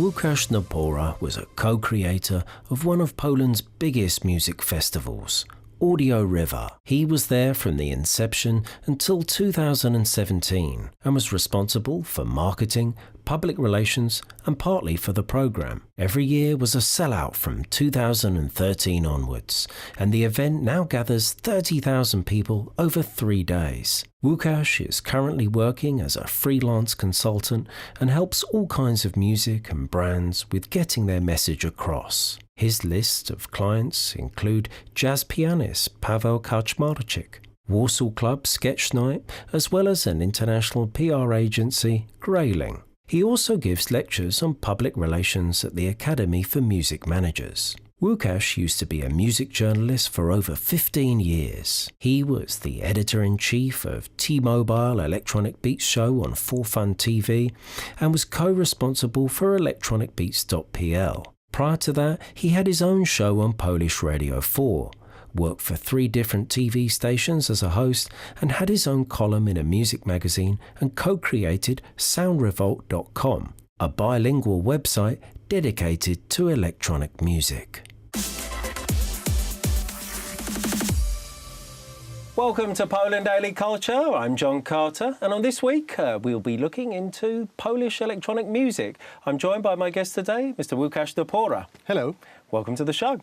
Łukasz Napora was a co-creator of one of Poland's biggest music festivals, Audio River. He was there from the inception until 2017 and was responsible for marketing, public relations and partly for the programme. Every year was a sellout from 2013 onwards, and the event now gathers 30,000 people over 3 days. Łukasz is currently working as a freelance consultant and helps all kinds of music and brands with getting their message across. His list of clients include jazz pianist Paweł Kaczmarczyk, Warsaw Club Sketch Night, as well as an international PR agency, Grayling. He also gives lectures on public relations at the Academy for Music Managers. Łukasz used to be a music journalist for over 15 years. He was the editor-in-chief of T-Mobile Electronic Beats show on 4Fun TV and was co-responsible for electronicbeats.pl. Prior to that, he had his own show on Polish Radio 4, worked for 3 different TV stations as a host, and had his own column in a music magazine and co-created soundrevolt.com, a bilingual website dedicated to electronic music. Welcome to Poland Daily Culture. I'm John Carter, and on this week we'll be looking into Polish electronic music. I'm joined by my guest today, Mr. Łukasz Napora. Hello. Welcome to the show.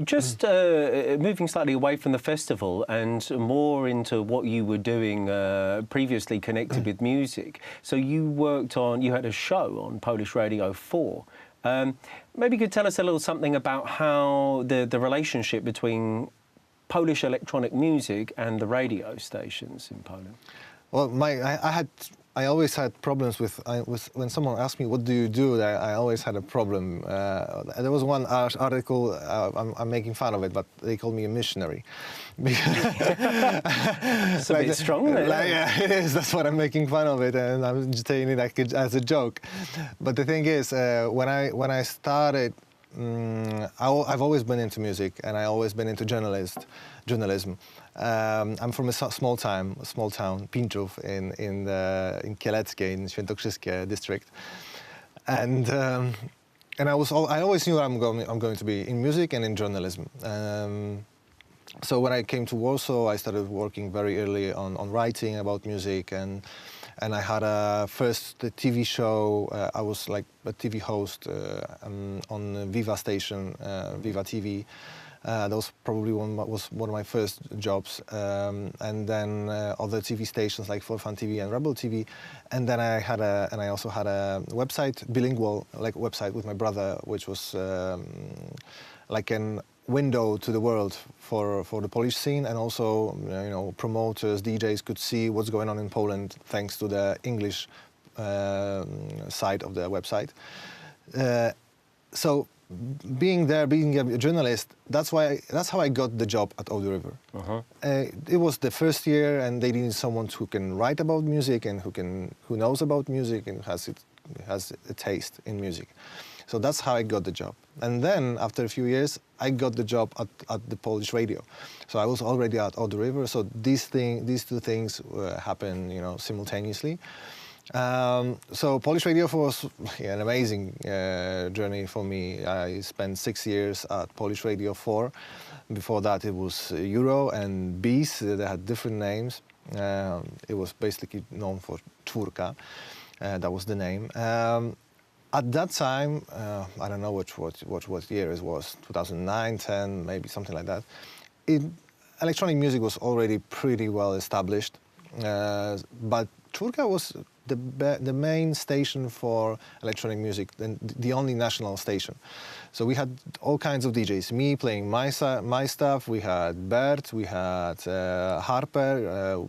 Just moving slightly away from the festival and more into what you were doing previously connected with music. So you had a show on Polish Radio 4. Maybe you could tell us a little something about how the relationship between Polish electronic music and the radio stations in Poland. Well, I always had problems with when someone asked me what do you do. I always had a problem. There was one article. I'm making fun of it, but they called me a missionary. It's a bit strong, isn't it? Yeah, it is. That's what I'm making fun of it, and I'm just saying it as a joke. But the thing is, when I started. I've always been into music, and I always been into journalism. I'm from a small town, Pinczów, in Kieleckie, in Świętokrzyskie district, and I always knew I'm going to be in music and in journalism. So when I came to Warsaw, I started working very early on writing about music, and I had a first TV show. I was like a TV host on Viva station, Viva TV. That was probably one of my first jobs, and then other TV stations like 4Fun TV and Rebel TV, and then I also had a website, bilingual website with my brother, which was like an window to the world for the Polish scene, and also promoters, DJs could see what's going on in Poland thanks to the English side of the website. So being a journalist, that's how I got the job at Audio River. It was the first year, and they needed someone who can write about music and who knows about music and has a taste in music. So that's how I got the job. And then after a few years, I got the job at the Polish radio. So I was already at Audio River. So these two things happen, simultaneously. So Polish radio was an amazing journey for me. I spent 6 years at Polish Radio 4. Before that, it was Euro and BIS. They had different names. It was basically known for Czwórka. That was the name. At that time, I don't know what year it was, 2009, 10, maybe something like that. Electronic music was already pretty well established, but Czwórka was the main station for electronic music, and the only national station. So we had all kinds of DJs. Me playing my stuff. We had Bert. We had Harper.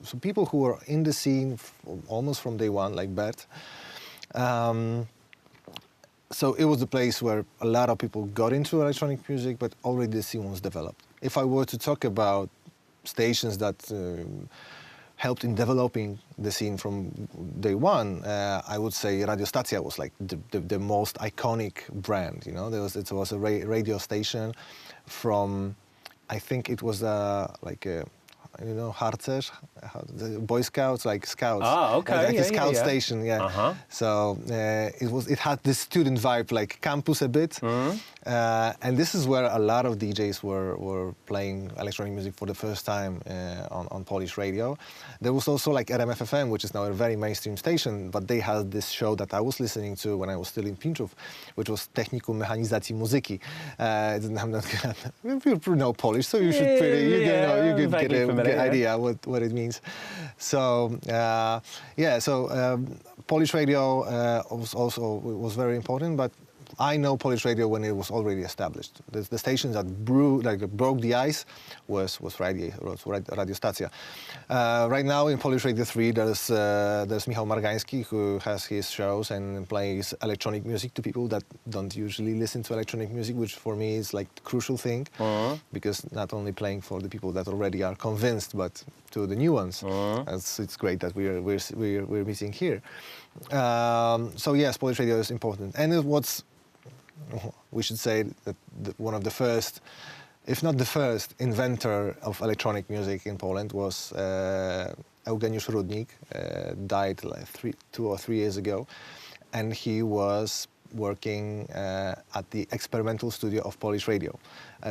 So people who were in the scene almost from day one, like Bert. So it was the place where a lot of people got into electronic music, but already the scene was developed. If I were to talk about stations that helped in developing the scene from day one, I would say Radio Stacja was like the most iconic brand. It was a radio station from, I think it was you know, harcerz, the Boy Scouts, like scouts. Ah, okay, like a scout station, yeah. Uh-huh. So it had this student vibe, like campus a bit. And this is where a lot of DJs were playing electronic music for the first time on Polish radio. There was also like RMF-FM, which is now a very mainstream station, but they had this show that I was listening to when I was still in Pińczów, which was Technikum Mechanizacji Muzyki. I'm not you know Polish, so you should you could get an idea what it means. So Polish radio was very important, but I know Polish radio when it was already established. The stations that broke the ice was Radio Stacja. Right now in Polish Radio 3 there's Michał Margański, who has his shows and plays electronic music to people that don't usually listen to electronic music, which for me is like the crucial thing, because not only playing for the people that already are convinced, but to the new ones. It's great that we're meeting here. So yes, Polish radio is important, and we should say that one of the first, if not the first, inventor of electronic music in Poland was Eugeniusz Rudnik, died like 2 or 3 years ago, and he was working at the experimental studio of Polish radio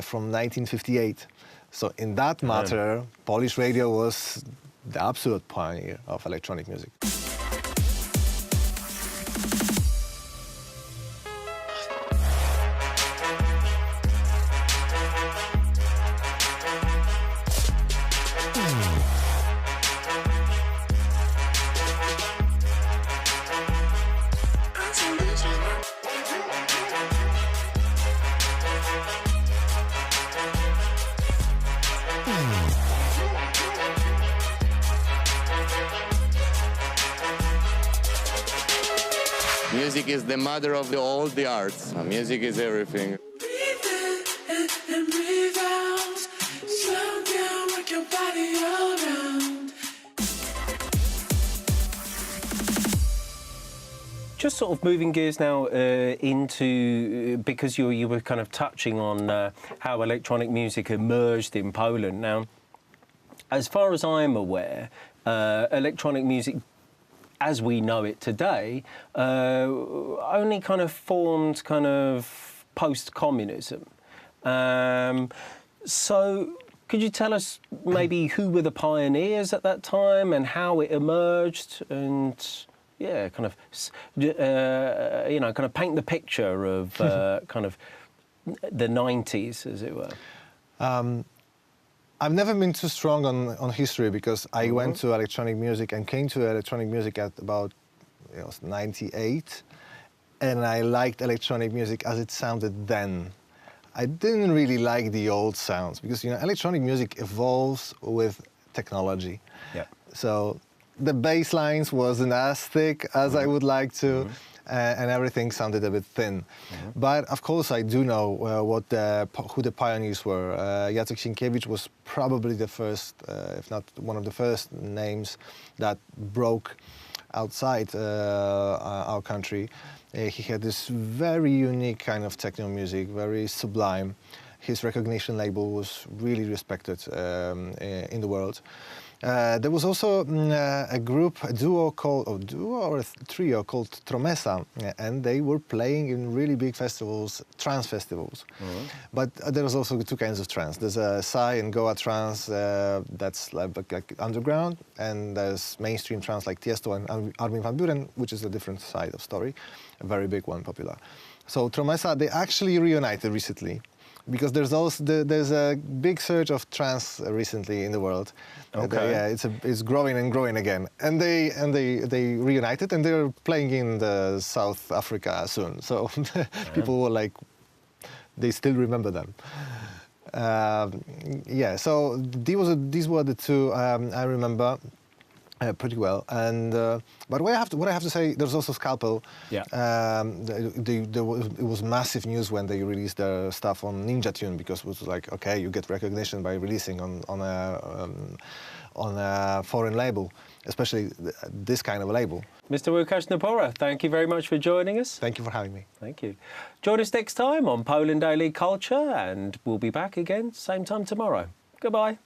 from 1958. So in that matter, Polish radio was the absolute pioneer of electronic music. Music is the mother of all the arts. Music is everything. Breathe in and breathe out. Slow down, work your body all around. Just sort of moving gears now into, because you were kind of touching on how electronic music emerged in Poland. Now, as far as I'm aware, electronic music, as we know it today, only kind of formed kind of post-communism. So could you tell us maybe who were the pioneers at that time and how it emerged, and kind of paint the picture of kind of the 90s, as it were? I've never been too strong on history, because I went to electronic music and came to electronic music at about 98, and I liked electronic music as it sounded then. I didn't really like the old sounds, because electronic music evolves with technology. Yeah. So the bass lines wasn't as thick as I would like to. And everything sounded a bit thin. But of course I do know who the pioneers were. Jacek Sienkiewicz was probably the first, if not one of the first names that broke outside our country. He had this very unique kind of techno music, very sublime. His recognition label was really respected in the world. There was also a duo or a trio called Tromesa, and they were playing in really big festivals, trance festivals. But there was also 2 kinds of trance. There's a Psy and Goa trance that's like underground, and there's mainstream trance like Tiesto and Armin van Buuren, which is a different side of story, a very big one, popular. So Tromesa, they actually reunited recently, because there's a big surge of trance recently in the world. Okay. It's growing and growing again, and they reunited, and they're playing in South Africa soon. So people were like, they still remember them. So these were the 2 I remember pretty well. And but what I have to say, there's also Scalpel. Yeah. It was massive news when they released their stuff on Ninja Tune, because it was like, okay, you get recognition by releasing on a foreign label, especially this kind of a label. Mr. Łukasz Napora, thank you very much for joining us. Thank you for having me. Thank you. Join us next time on Poland Daily Culture, and we'll be back again same time tomorrow. Goodbye.